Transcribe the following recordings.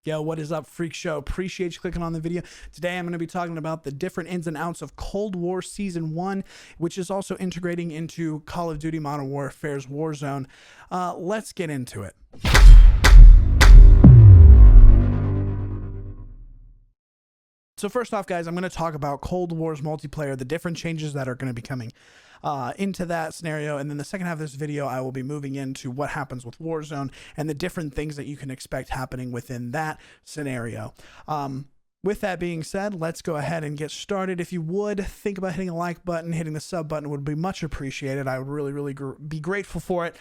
Yo, what is up, Freak Show? Appreciate you clicking on the video. Today, I'm going to be talking about the different ins and outs of Cold War Season 1, which is also integrating into Call of Duty Modern Warfare's Warzone. Let's get into it. So first off, guys, I'm going to talk about Cold War's multiplayer, the different changes that are going to be coming into that scenario. And then the second half of this video, I will be moving into what happens with Warzone and the different things that you can expect happening within that scenario. With that being said, let's go ahead and get started. If you would, think about hitting the like button, hitting the sub button would be much appreciated. I would really be grateful for it.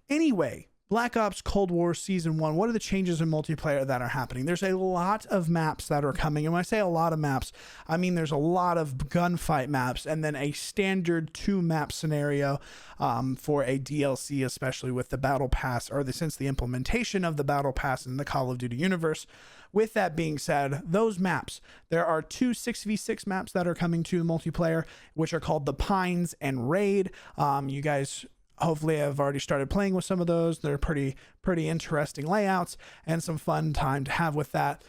Anyway, Black Ops Cold War Season 1, what are the changes in multiplayer that are happening? There's a lot of maps that are coming. And when I say a lot of maps, I mean there's a lot of gunfight maps and then a standard 2-map scenario for a DLC, especially with the Battle Pass, or since the implementation of the Battle Pass in the Call of Duty universe. With that being said, those maps, there are 2 6v6 maps that are coming to multiplayer, which are called the Pines and Raid. You guys hopefully I've already started playing with some of those. They're pretty interesting layouts and some fun time to have with that.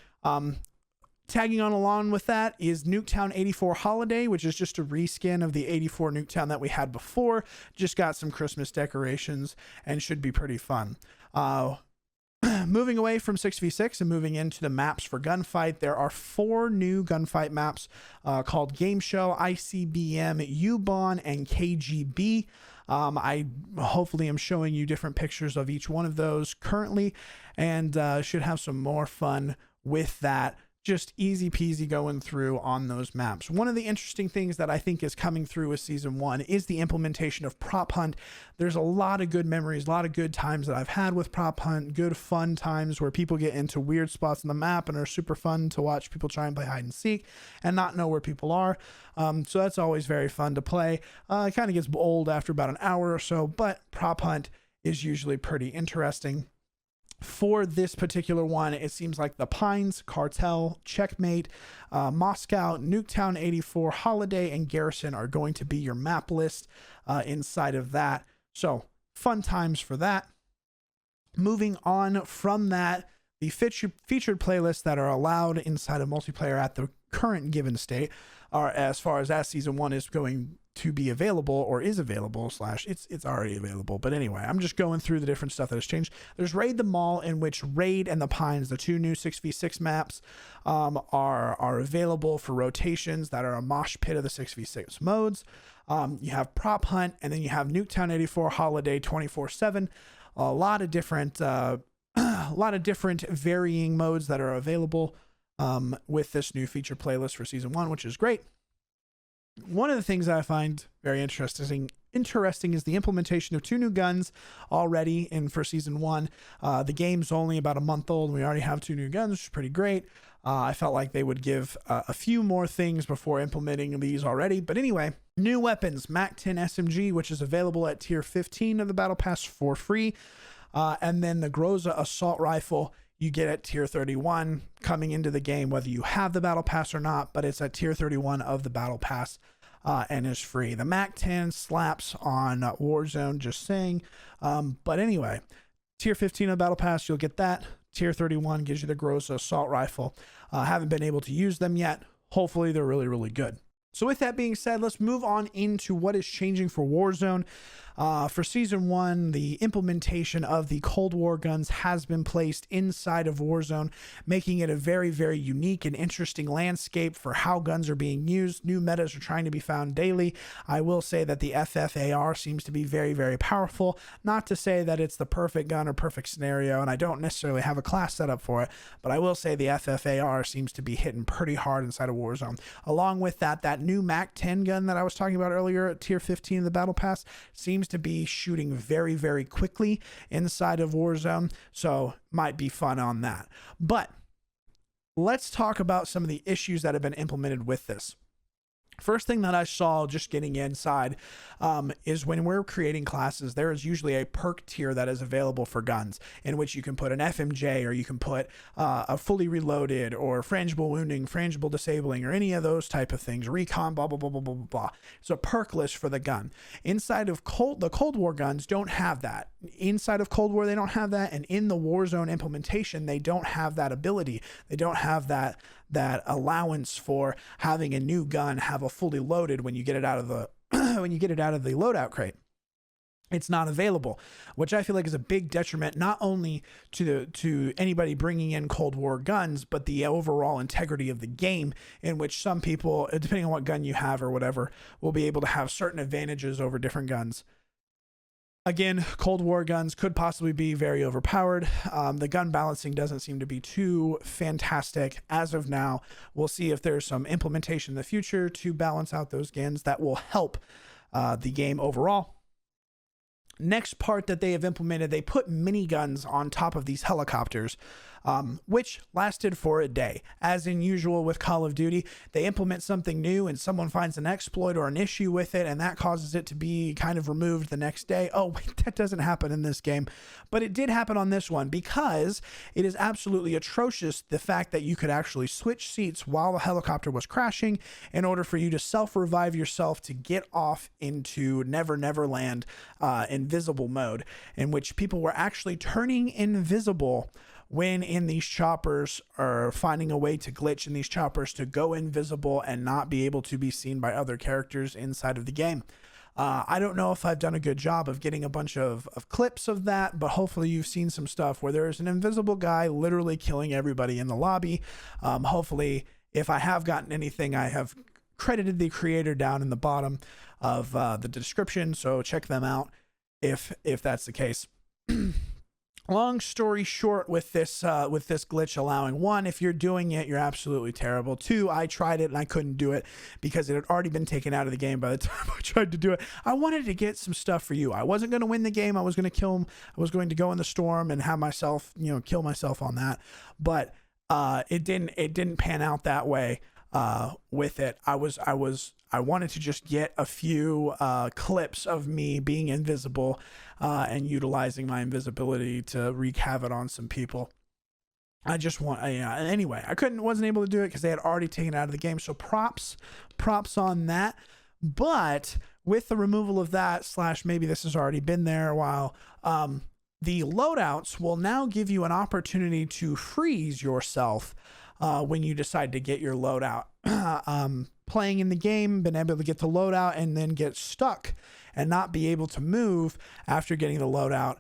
Tagging on along with that is NUKETOWN 84 Holiday, which is just a reskin of the 84 NUKETOWN that we had before. Just got some Christmas decorations and should be pretty fun. Moving away from 6v6 and moving into the maps for gunfight, there are 4 new gunfight maps called Game Show, ICBM, U-Bahn, and KGB. I hopefully am showing you different pictures of each one of those currently, and should have some more fun with that. Just easy peasy going through on those maps. One of the interesting things that I think is coming through with Season 1 is the implementation of Prop Hunt. There's a lot of good memories, a lot of good times that I've had with Prop Hunt, good fun times where people get into weird spots on the map and are super fun to watch people try and play hide and seek and not know where people are. So that's always very fun to play. It kind of gets old after about an hour or so, but Prop Hunt is usually pretty interesting. For this particular one, it seems like the Pines, Cartel, Checkmate, Moscow, NUKETOWN 84, Holiday, and Garrison are going to be your map list inside of that. So fun times for that. Moving on from that, the featured playlists that are allowed inside of multiplayer at the current given state are, as far as Season 1 is going to be available, or is available / it's already available. But anyway, I'm just going through the different stuff that has changed. There's Raid the Mall, in which Raid and the Pines, the 2 new 6v6 maps, are available for rotations that are a mosh pit of the 6v6 modes. You have Prop Hunt, and then you have NUKETOWN 84 Holiday 24/7. A lot of different varying modes that are available with this new feature playlist for Season 1, which is great. One of the things that I find very interesting is the implementation of 2 new guns already for Season 1. The game's only about a month old, and we already have 2 new guns, which is pretty great. I felt like they would give a few more things before implementing these already. But anyway, new weapons, MAC-10 SMG, which is available at Tier 15 of the Battle Pass for free. And then the Groza Assault Rifle you get at Tier 31 coming into the game, whether you have the Battle Pass or not, but it's at Tier 31 of the Battle Pass and is free. The MAC-10 slaps on Warzone, just saying. But anyway, Tier 15 of the Battle Pass, you'll get that. Tier 31 gives you the Groza Assault Rifle. Haven't been able to use them yet. Hopefully they're really good. So with that being said, let's move on into what is changing for Warzone. For Season 1, the implementation of the Cold War guns has been placed inside of Warzone, making it a very unique and interesting landscape for how guns are being used. New metas are trying to be found daily. I will say that the FFAR seems to be very powerful. Not to say that it's the perfect gun or perfect scenario, and I don't necessarily have a class set up for it, but I will say the FFAR seems to be hitting pretty hard inside of Warzone. Along with that new MAC-10 gun that I was talking about earlier at Tier 15 of the Battle Pass seems to be shooting very quickly inside of Warzone, so might be fun on that. But let's talk about some of the issues that have been implemented with this. First thing that I saw just getting inside is when we're creating classes, there is usually a perk tier that is available for guns, in which you can put an FMJ, or you can put a fully reloaded, or frangible wounding, frangible disabling, or any of those type of things, recon, blah, blah, blah, blah, blah, blah, blah. It's a perk list for the gun. Inside of the Cold War guns don't have that. Inside of Cold War, they don't have that. And in the Warzone implementation, they don't have that ability. They don't have that allowance for having a new gun have a fully loaded when you get it out of the when you get it out of the loadout crate. It's not available, which I feel like is a big detriment, not only to anybody bringing in Cold War guns, but the overall integrity of the game, in which some people, depending on what gun you have or whatever, will be able to have certain advantages over different guns. Again, Cold War guns could possibly be very overpowered. The gun balancing doesn't seem to be too fantastic as of now. We'll see if there's some implementation in the future to balance out those guns that will help the game overall. Next part that they have implemented, they put miniguns on top of these helicopters, which lasted for a day. As in usual with Call of Duty, they implement something new and someone finds an exploit or an issue with it, and that causes it to be kind of removed the next day. Oh, wait, that doesn't happen in this game. But it did happen on this one, because it is absolutely atrocious, the fact that you could actually switch seats while the helicopter was crashing in order for you to self-revive yourself to get off into Never Never Land invisible mode, in which people were actually turning invisible when in these choppers, or finding a way to glitch in these choppers to go invisible and not be able to be seen by other characters inside of the game. I don't know if I've done a good job of getting a bunch of clips of that, but hopefully you've seen some stuff where there is an invisible guy literally killing everybody in the lobby. Hopefully, if I have gotten anything, I have credited the creator down in the bottom of the description, so check them out if that's the case. Long story short, with this glitch allowing, one, if you're doing it, you're absolutely terrible. Two, I tried it and I couldn't do it because it had already been taken out of the game by the time I tried to do it. I wanted to get some stuff for you. I wasn't going to win the game. I was going to kill him. I was going to go in the storm and have myself, kill myself on that. But it didn't pan out that way. With it, I wanted to just get a few clips of me being invisible and utilizing my invisibility to wreak havoc on some people. I just want, anyway, wasn't able to do it because they had already taken it out of the game. So props on that. But with the removal of that, / maybe this has already been there a while, the loadouts will now give you an opportunity to freeze yourself when you decide to get your loadout. Playing in the game, been able to get the loadout and then get stuck and not be able to move after getting the loadout.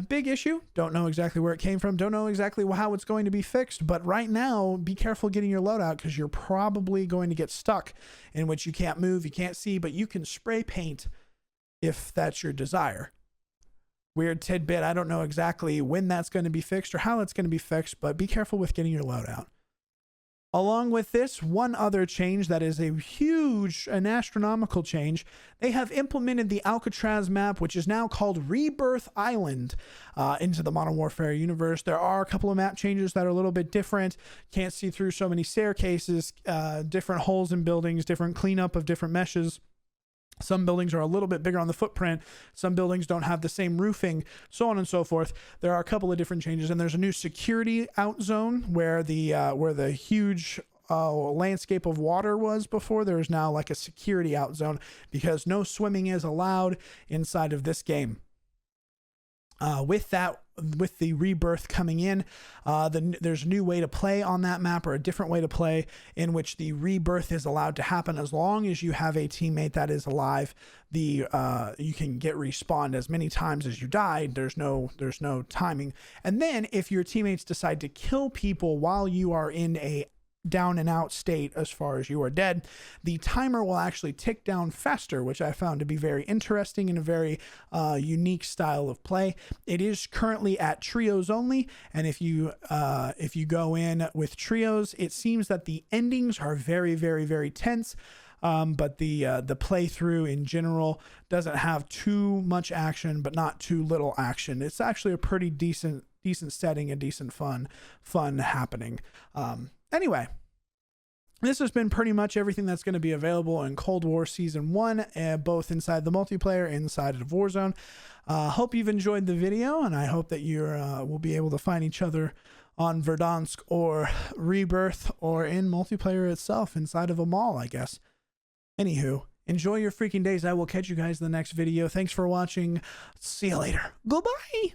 Big issue. Don't know exactly where it came from. Don't know exactly how it's going to be fixed. But right now, be careful getting your loadout, because you're probably going to get stuck, in which you can't move, you can't see, but you can spray paint if that's your desire. Weird tidbit. I don't know exactly when that's going to be fixed or how it's going to be fixed, but be careful with getting your loadout. Along with this, one other change that is a huge and astronomical change, they have implemented the Alcatraz map, which is now called Rebirth Island, into the Modern Warfare universe. There are a couple of map changes that are a little bit different. Can't see through so many staircases, different holes in buildings, different cleanup of different meshes. Some buildings are a little bit bigger on the footprint. Some buildings don't have the same roofing, so on and so forth. There are a couple of different changes, and there's a new security out zone where the huge landscape of water was before. There is now like a security out zone, because no swimming is allowed inside of this game. With the rebirth coming in, there's a new way to play on that map, or a different way to play, in which the rebirth is allowed to happen as long as you have a teammate that is alive. You can get respawned as many times as you died. There's no timing. And then if your teammates decide to kill people while you are in a down and out state, as far as you are dead, the timer will actually tick down faster, which I found to be very interesting and a very unique style of play. It is currently at trios only, and if you go in with trios, it seems that the endings are very, very, very tense. But the playthrough in general doesn't have too much action, but not too little action. It's actually a pretty decent setting, a decent fun happening. Anyway, this has been pretty much everything that's going to be available in Cold War Season 1, both inside the multiplayer and inside of Warzone. Hope you've enjoyed the video, and I hope that you will be able to find each other on Verdansk or Rebirth or in multiplayer itself inside of a mall, I guess. Anywho, enjoy your freaking days. I will catch you guys in the next video. Thanks for watching. See you later. Goodbye.